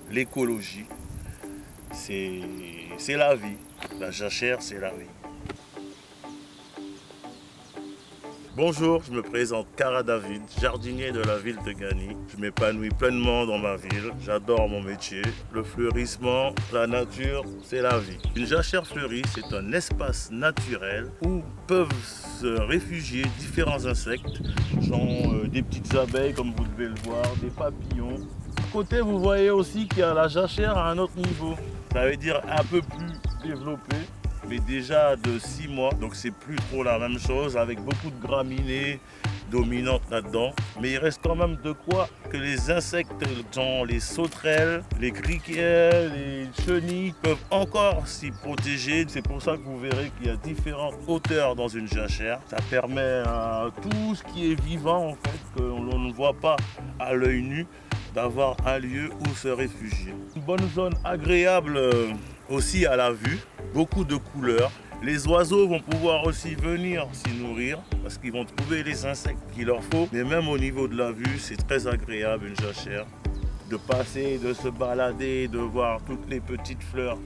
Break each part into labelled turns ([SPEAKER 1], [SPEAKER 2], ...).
[SPEAKER 1] l'écologie, c'est la vie. La jachère, c'est la vie. Bonjour, je me présente Kara David, jardinier de la ville de Gagny. Je m'épanouis pleinement dans ma ville, j'adore mon métier. Le fleurissement, la nature, c'est la vie. Une jachère fleurie, c'est un espace naturel où peuvent se réfugier différents insectes, genre des petites abeilles comme vous devez le voir, des papillons. À côté, vous voyez aussi qu'il y a la jachère à un autre niveau. Ça veut dire un peu plus développé, mais déjà de 6 mois, donc c'est plus trop la même chose, avec beaucoup de graminées dominantes là-dedans. Mais il reste quand même de quoi que les insectes, genre les sauterelles, les criquets, les chenilles, peuvent encore s'y protéger. C'est pour ça que vous verrez qu'il y a différentes hauteurs dans une jachère. Ça permet à tout ce qui est vivant, en fait, que l'on ne voit pas à l'œil nu, d'avoir un lieu où se réfugier. Une bonne zone agréable aussi à la vue, beaucoup de couleurs. Les oiseaux vont pouvoir aussi venir s'y nourrir parce qu'ils vont trouver les insectes qu'il leur faut. Mais même au niveau de la vue, c'est très agréable une jachère. De passer, de se balader, de voir toutes les petites fleurs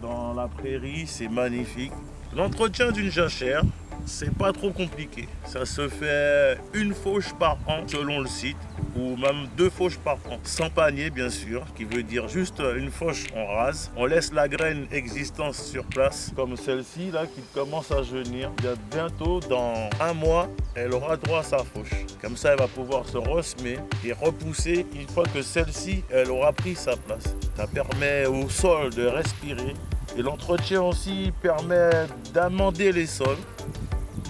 [SPEAKER 1] dans la prairie, c'est magnifique. L'entretien d'une jachère, c'est pas trop compliqué. Ça se fait une fauche par an selon le site, ou même 2 fauches par an. Sans panier bien sûr, qui veut dire juste une fauche on rase. On laisse la graine existante sur place, comme celle-ci là qui commence à jaunir. Bientôt, dans 1 mois, elle aura droit à sa fauche. Comme ça, elle va pouvoir se ressemer et repousser une fois que celle-ci, elle aura pris sa place. Ça permet au sol de respirer. Et l'entretien aussi permet d'amender les sols,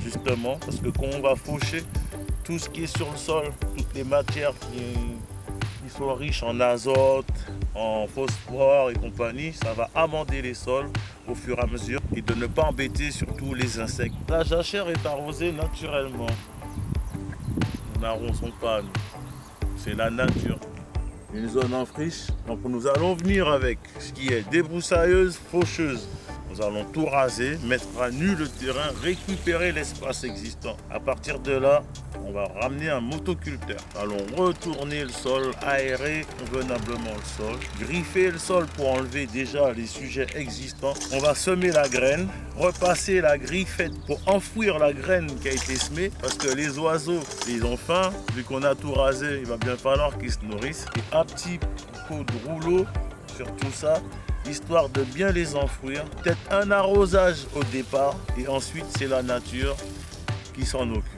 [SPEAKER 1] justement, parce que quand on va faucher, tout ce qui est sur le sol, toutes les matières qui sont riches en azote, en phosphore et compagnie, ça va amender les sols au fur et à mesure et de ne pas embêter surtout les insectes. La jachère est arrosée naturellement. Nous n'arrosons pas, nous. C'est la nature. Une zone en friche, donc nous allons venir avec ce qui est débroussailleuse, faucheuse. Nous allons tout raser, mettre à nu le terrain, récupérer l'espace existant. À partir de là, on va ramener un motoculteur. Nous allons retourner le sol, aérer convenablement le sol, griffer le sol pour enlever déjà les sujets existants. On va semer la graine, repasser la griffette pour enfouir la graine qui a été semée, parce que les oiseaux, ils ont faim. Vu qu'on a tout rasé, il va bien falloir qu'ils se nourrissent. Et un petit coup de rouleau sur tout ça, histoire de bien les enfouir. Peut-être un arrosage au départ et ensuite c'est la nature qui s'en occupe.